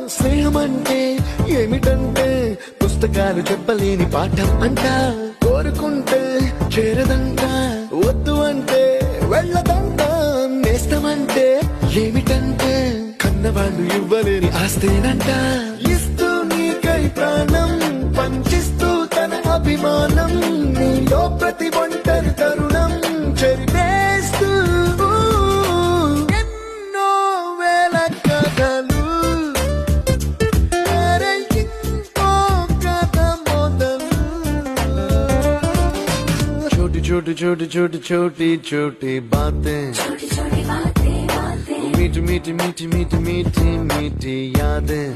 స్నేహం అంటే ఏమిటంటే పుస్తకాలు చెప్పలేని పాఠం అంట. కోరుకుంటే చేరదంట, వద్దు అంటే వెళ్ళదంట. నేస్తమంటే ఏమిటంటే కన్నవాళ్ళు ఇవ్వలేని ఆస్తేనంట. ఇస్తూ నీకై ప్రాణం పంచిస్తూ తన అభిమానం, నీలో ప్రతి ఒంటరి తరుణం చెరిపేస్తూ ఎన్నో వేల కథలు. అరే ఇంకో కథ మొదలు. छोटी छोटी छोटी छोटी छोटी छोटी बातें, मीठी मीठी मीठी मीठी मीठी मीठी यादें.